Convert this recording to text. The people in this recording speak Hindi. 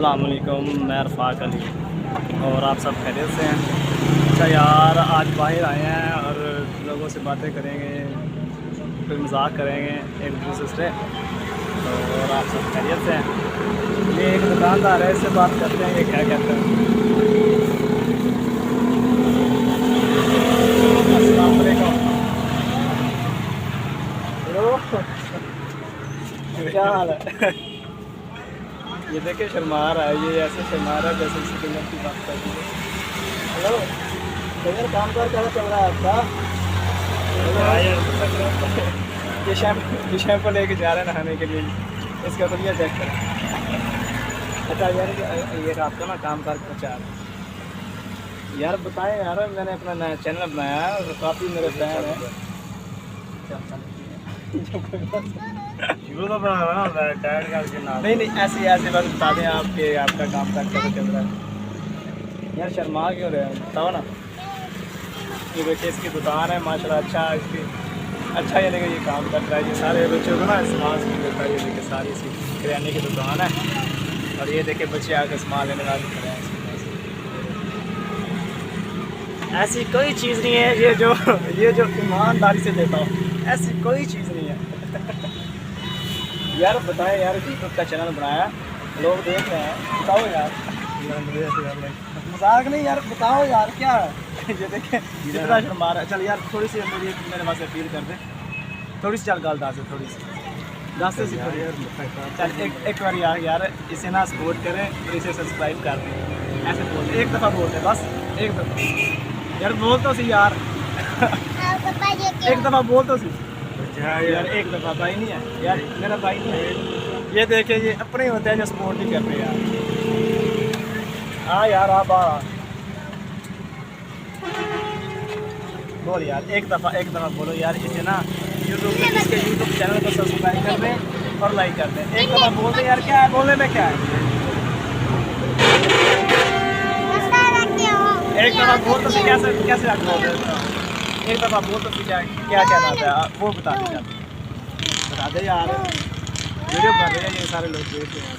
अस्सलाम वालेकुम, मैं रफ़ाक अली और आप सब खैरियत से हैं। अच्छा यार, आज बाहर आए हैं और लोगों से बातें करेंगे, कोई मजाक करेंगे एक दूसरे से। तो और आप सब खैरियत से हैं। ये एक दुकानदार है, इससे बात करते हैं, ये क्या कहते हैं। अस्सलाम वालेकुम। हेलो, क्या हाल है? ये देखिए शर्मा रहा है, ये ऐसे शर्मा रहा है जैसे इसी दुनिया की बात कर रही है। हेलो भैया, काम कर कैसा चल रहा है आपका? ये शैम्पू लेके जा रहे हैं नहाने के लिए, इसका खुलिया चेक करें। अच्छा यार, ये आपका ना काम कर पहुँचा रहे हैं यार। बताएं यार, मैंने अपना नया चैनल बनाया है और काफ़ी मेरे फैन हैं। नहीं नहीं, ऐसे ऐसे बस बता दें आपके, आपका काम काज कैसे चल रहा है। यार शर्मा क्यों रहे हैं, बताओ ना। ये देखिए इसकी दुकान है माशाल्लाह, अच्छा इसकी अच्छा यानी कि ये काम कर रहा है। ये सारे बच्चों को ना सामान देता है। ये देखिए सारी इसकी किराने की दुकान है और ये देखिए बच्चे आकर सामान लेने वाले खड़े हैं। ऐसी कोई चीज़ नहीं है ये जो ईमानदारी से देता हूँ, ऐसी कोई चीज़ नहीं है। यार बताएं यार, यूट्यूब का चैनल बनाया, लोग देख रहे हैं, बताओ यार। मजाक नहीं यार, बताओ यार क्या है। ये देखें कितना शर्मा रहा है। चल यार थोड़ी सी मेरे पास अपील कर दे, थोड़ी सी चल गल दस थोड़ी सी दस से चल एक बार यार इसे ना सपोर्ट करें और इसे सब्सक्राइब कर दें। ऐसे बोल एक दफ़ा बोल दे, बस एक दफ़ा यार बोल तो सी यार। एक दफ़ा बोल तो सी यार, एक दफ़ा। भाई नहीं है यार, मेरा भाई नहीं है। ये देखे ये अपने होते हैं जो सपोर्ट नहीं करते यार। हाँ यार आप बोल यार, एक दफ़ा बोलो यार। इसे ना इसके यूट्यूब चैनल को सब्सक्राइब कर दें और लाइक कर दें। एक दफ़ा बोल दे यार, क्या है बोलने में क्या है। एक दफ़ा बोल तो सी, कैसे आप बोल रहे हो। एक दफ़ा बोल तो सी, क्या कहना था वो बता दे यार, बता दे यार। वीडियो कर रहे हैं ये सारे लोग देख रहे हैं।